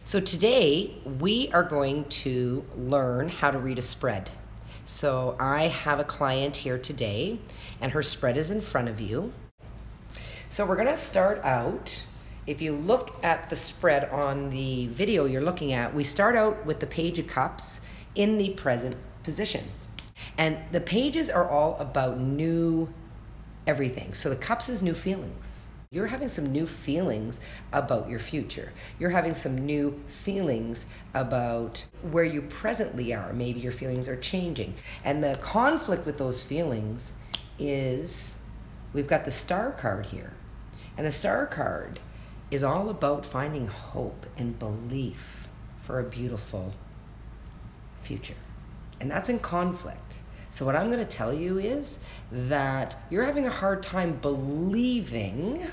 So today we are going to learn how to read a spread. So I have a client here today and her spread is in front of you. So we're going to start out, if you look at the spread on the video you're looking at, we start out with the Page of Cups in the present position. And the pages are all about new everything. So the cups is new feelings. You're having some new feelings about your future. You're having some new feelings about where you presently are. Maybe your feelings are changing. And the conflict with those feelings is, we've got the Star card here. And the Star card is all about finding hope and belief for a beautiful future. And that's in conflict. So what I'm going to tell you is that you're having a hard time believing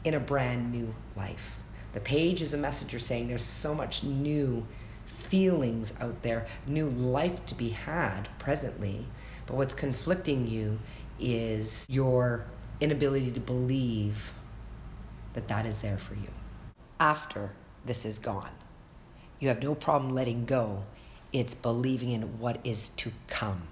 in a brand new life. The page is a messenger saying there's so much new feelings out there, new life to be had presently, but what's conflicting you is your inability to believe that that is there for you. After this is gone, you have no problem letting go. It's believing in what is to come.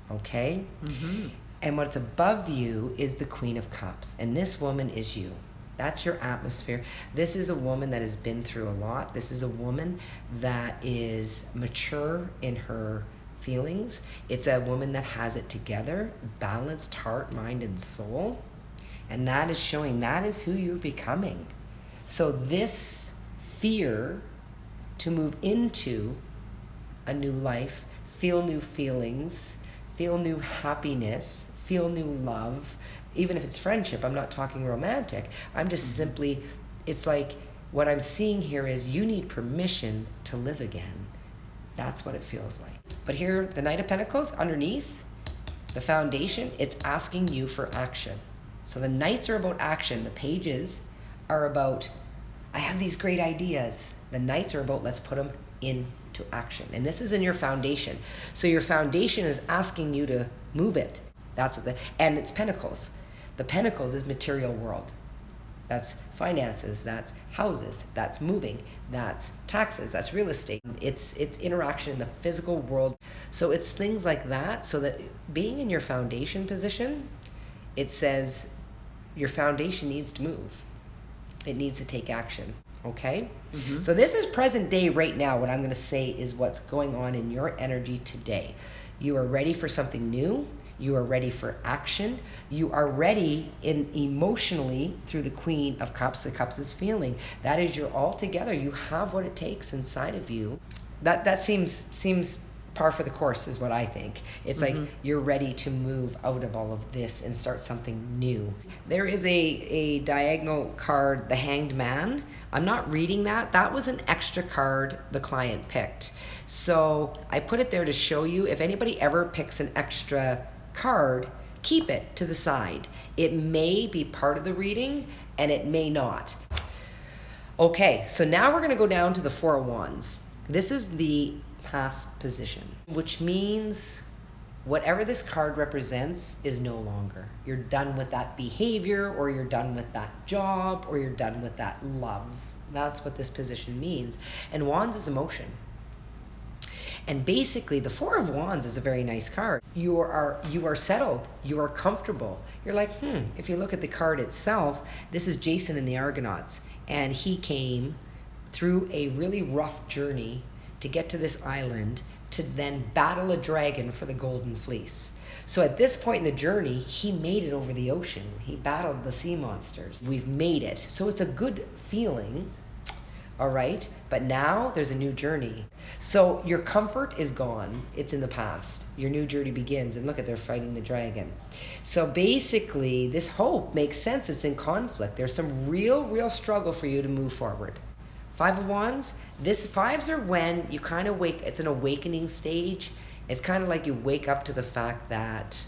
Okay? Mm-hmm. And what's above you is the Queen of Cups. And this woman is you. That's your atmosphere. This is a woman that has been through a lot. This is a woman that is mature in her feelings. It's a woman that has it together, balanced heart, mind, and soul. And that is showing, that is who you're becoming. So this fear to move into a new life, feel new feelings, feel new happiness, feel new love, even if it's friendship, I'm not talking romantic, I'm just simply, it's like what I'm seeing here is you need permission to live again. That's what it feels like. But here, the Knight of Pentacles, underneath, the foundation, it's asking you for action. So the Knights are about action, the pages are about, I have these great ideas. The Knights are about, let's put them into action. And this is in your foundation. So your foundation is asking you to move it. That's what and it's Pentacles. The Pentacles is material world. That's finances, that's houses, that's moving, that's taxes, that's real estate. It's interaction in the physical world. So it's things like that. So that being in your foundation position, it says your foundation needs to move. It needs to take action. Okay? Mm-hmm. So this is present day right now. What I'm going to say is what's going on in your energy today. You are ready for something new. You are ready for action. You are ready emotionally through the Queen of Cups. The Cups is feeling. That is, you're all together. You have what it takes inside of you. That seems par for the course is what I think. It's like you're ready to move out of all of this and start something new. There is a diagonal card, the Hanged Man. I'm not reading that. That was an extra card the client picked. So I put it there to show you if anybody ever picks an extra card, keep it to the side. It may be part of the reading and it may not. Okay, so now we're going to go down to the Four of Wands. This is the past position, which means whatever this card represents is no longer. You're done with that behavior, or you're done with that job, or you're done with that love. That's what this position means. And Wands is emotion. And basically, the Four of Wands is a very nice card. You are settled. You are comfortable. You're like, if you look at the card itself, this is Jason in the Argonauts. And he came through a really rough journey to get to this island to then battle a dragon for the golden fleece. So at this point in the journey, he made it over the ocean. He battled the sea monsters. We've made it. So it's a good feeling, all right? But now there's a new journey. So your comfort is gone. It's in the past. Your new journey begins. And look at, they're fighting the dragon. So basically, this hope makes sense. It's in conflict. There's some real struggle for you to move forward. Five of Wands, fives are when you kind of wake, it's an awakening stage. It's kind of like you wake up to the fact that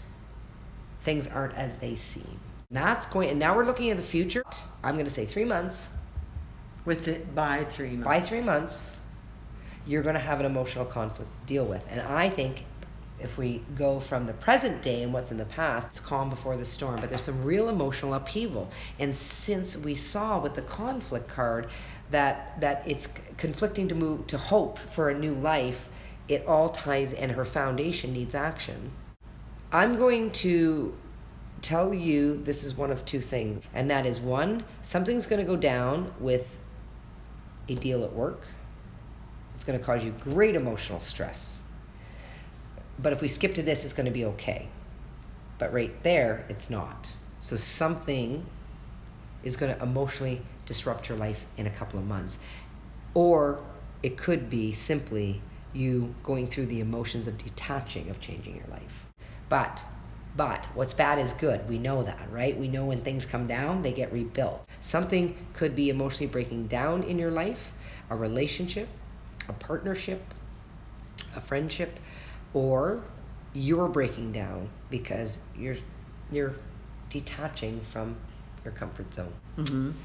things aren't as they seem. And now we're looking at the future. I'm going to say 3 months. By 3 months. By 3 months, you're going to have an emotional conflict to deal with. And I think if we go from the present day and what's in the past, it's calm before the storm, but there's some real emotional upheaval. And since we saw with the conflict card that it's conflicting to move to hope for a new life, it all ties, and her foundation needs action. I'm going to tell you this is one of two things, and that is, one, something's going to go down with a deal at work. It's going to cause you great emotional stress. But if we skip to this, it's going to be okay. But right there, it's not. So something is going to emotionally disrupt your life in a couple of months. Or it could be simply you going through the emotions of detaching, of changing your life. But what's bad is good. We know that, right? We know when things come down, they get rebuilt. Something could be emotionally breaking down in your life, a relationship, a partnership, a friendship, or you're breaking down because you're detaching from your comfort zone. Mm-hmm. Okay.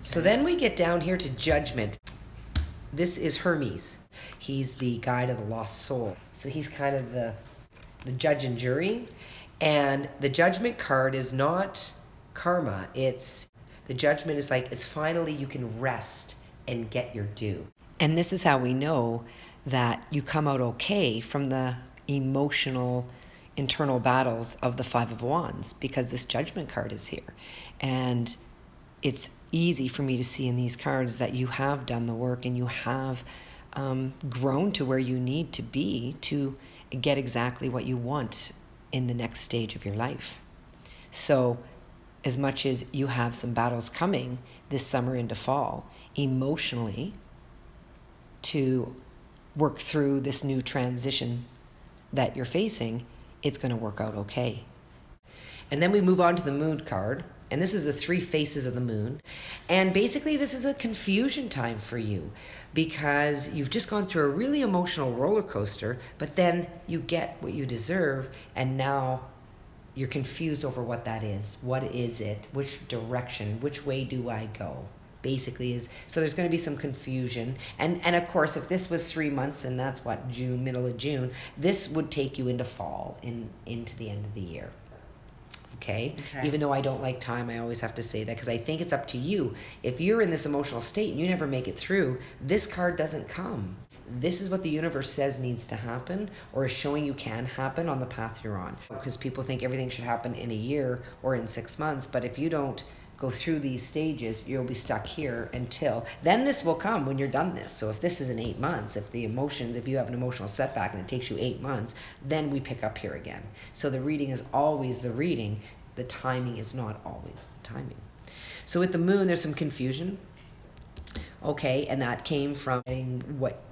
So then we get down here to Judgment. This is Hermes. He's the guide of the lost soul. So he's kind of the judge and jury. And the Judgment card is not karma. The Judgment is like, it's finally you can rest and get your due. And this is how we know that you come out okay from the emotional internal battles of the Five of Wands, because this Judgment card is here. And it's easy for me to see in these cards that you have done the work and you have grown to where you need to be to get exactly what you want in the next stage of your life. So as much as you have some battles coming this summer into fall, emotionally, to work through this new transition that you're facing, it's going to work out okay. And then we move on to the Moon card. And this is the 3 faces of the moon. And basically this is a confusion time for you because you've just gone through a really emotional roller coaster, but then you get what you deserve, and now you're confused over what that is. What is it? Which direction? Which way do I go? Basically is, so there's going to be some confusion. And of course, if this was 3 months, and that's what, June, middle of June, this would take you into fall, into the end of the year. Okay? Even though I don't like time, I always have to say that because I think it's up to you. If you're in this emotional state and you never make it through, this card doesn't come. This is what the universe says needs to happen, or is showing you can happen on the path you're on. Because people think everything should happen in a year or in 6 months, but if you don't go through these stages, you'll be stuck here until then. This will come when you're done this. So if this is in 8 months, if you have an emotional setback and it takes you 8 months, then we pick up here again. So the reading is always the reading. The timing is not always the timing. So with the moon, there's some confusion. Okay, and that came from what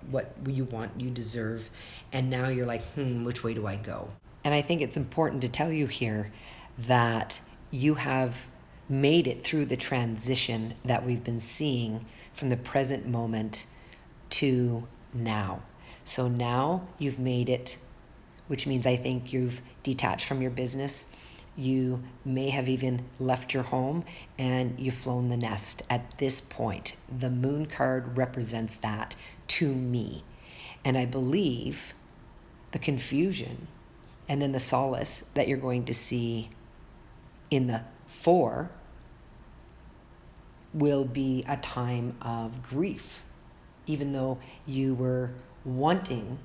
you want, you deserve, and now you're like, which way do I go? And I think it's important to tell you here that you have made it through the transition that we've been seeing from the present moment to now. So now you've made it, which means I think you've detached from your business. You may have even left your home and you've flown the nest at this point. The Moon card represents that to me. And I believe the confusion and then the solace that you're going to see in the 4 will be a time of grief. Even though you were wanting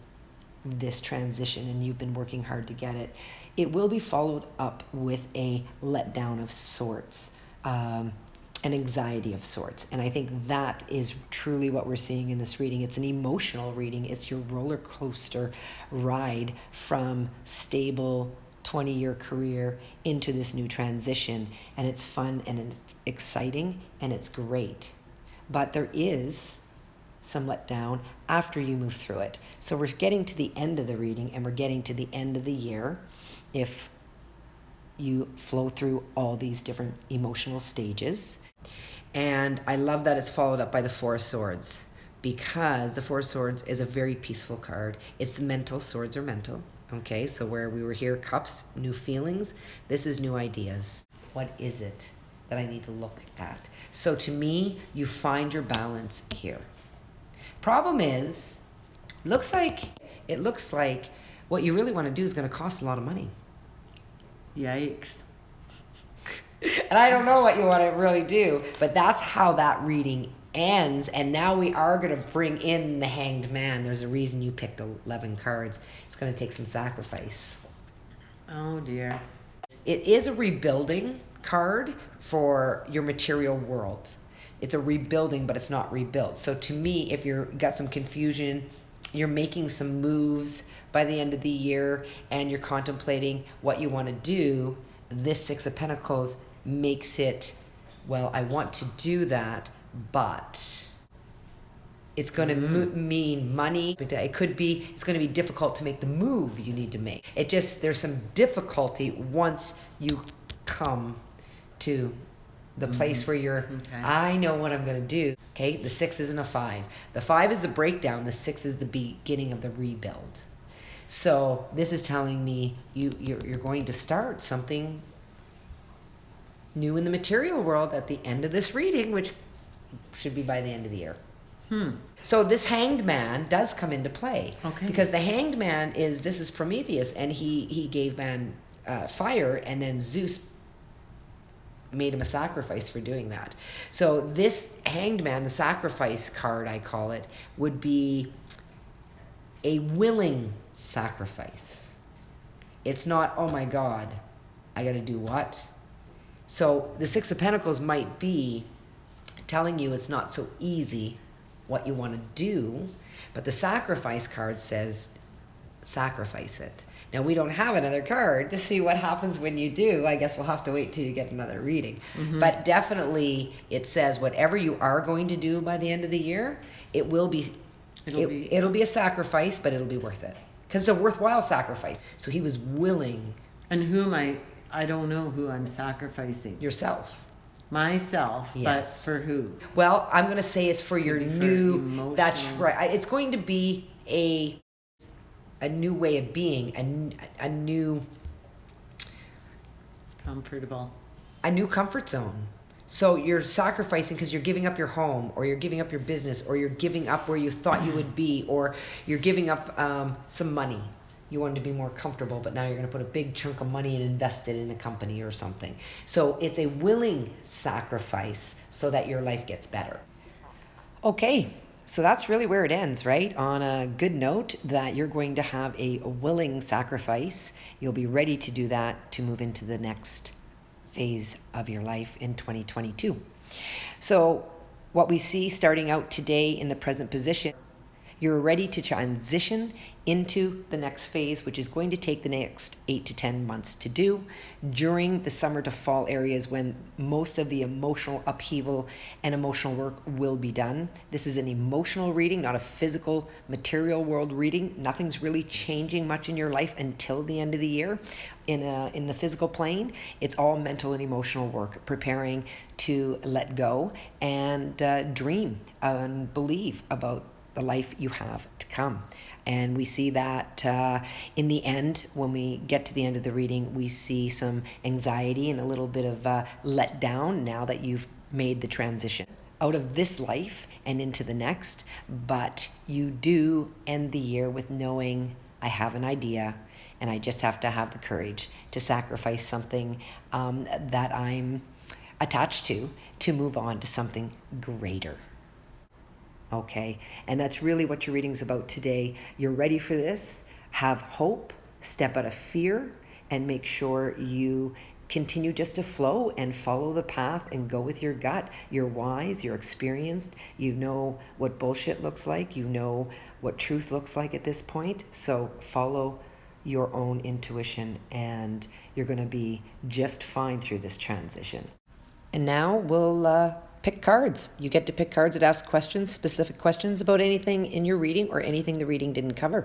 this transition and you've been working hard to get it, it will be followed up with a letdown of sorts, an anxiety of sorts. And I think that is truly what we're seeing in this reading. It's an emotional reading. It's your roller coaster ride from stable 20-year career into this new transition. And it's fun and it's exciting and it's great. But there is some letdown after you move through it. So we're getting to the end of the reading and we're getting to the end of the year if you flow through all these different emotional stages. And I love that it's followed up by the 4 of Swords, because the 4 of Swords is a very peaceful card. It's mental. Swords are mental. Okay, so where we were here, Cups, new feelings, this is new ideas. What is it that I need to look at? So to me, you find your balance here. Problem is, it looks like what you really want to do is going to cost a lot of money. Yikes. And I don't know what you want to really do, but that's how that reading ends. And now we are going to bring in the Hanged Man. There's a reason you picked 11 cards. It's going to take some sacrifice. Oh dear. It is a rebuilding card for your material world. It's a rebuilding, but it's not rebuilt. So to me, if you've got some confusion, you're making some moves by the end of the year, and you're contemplating what you want to do, this Six of Pentacles makes it, well, I want to do that, but it's going to mean money. It could be, it's going to be difficult to make the move you need to make. There's some difficulty once you come to the place where you're, I know what I'm going to do. Okay, the 6 isn't a 5. The 5 is the breakdown. The 6 is the beginning of the rebuild. So this is telling me you're going to start something new in the material world at the end of this reading, which should be by the end of the year. So this Hanged Man does come into play. Okay. Because the Hanged Man this is Prometheus, and he gave man fire, and then Zeus made him a sacrifice for doing that. So this Hanged Man, the sacrifice card I call it, would be a willing sacrifice. It's not, oh my God, I got to do what? So the Six of Pentacles might be telling you it's not so easy what you want to do, but the sacrifice card says sacrifice it. Now, we don't have another card to see what happens when you do. I guess we'll have to wait till you get another reading. But definitely it says whatever you are going to do by the end of the year, it'll be a sacrifice, but it'll be worth it. Because it's a worthwhile sacrifice. So he was willing. And I don't know who I'm sacrificing. Yourself. Myself, Yes. but for who? Well, I'm going to say it's for your Maybe for new, emotional. that's right. It's going to be a new way of being, a new Comfortable. a new comfort zone. So you're sacrificing because you're giving up your home, or you're giving up your business, or you're giving up where you thought you would be, or you're giving up some money. You wanted to be more comfortable, but now you're going to put a big chunk of money and invest it in a company or something. So it's a willing sacrifice so that your life gets better. Okay, so that's really where it ends, right? On a good note that you're going to have a willing sacrifice. You'll be ready to do that to move into the next phase of your life in 2022. So what we see starting out today in the present position, you're ready to transition into the next phase, which is going to take the next 8 to 10 months to do during the summer to fall areas when most of the emotional upheaval and emotional work will be done. This is an emotional reading, not a physical material world reading. Nothing's really changing much in your life until the end of the year. In the physical plane, it's all mental and emotional work, preparing to let go and dream and believe about the life you have to come. And we see that in the end, when we get to the end of the reading, we see some anxiety and a little bit of let down now that you've made the transition out of this life and into the next. But you do end the year with knowing, I have an idea, and I just have to have the courage to sacrifice something that I'm attached to move on to something greater. Okay, and that's really what your reading's about today. You're ready for this. Have hope, step out of fear, and make sure you continue just to flow and follow the path and go with your gut. You're wise, you're experienced, you know what bullshit looks like, you know what truth looks like at this point. So follow your own intuition, and you're going to be just fine through this transition. And now we'll pick cards. You get to pick cards that ask questions, specific questions about anything in your reading or anything the reading didn't cover.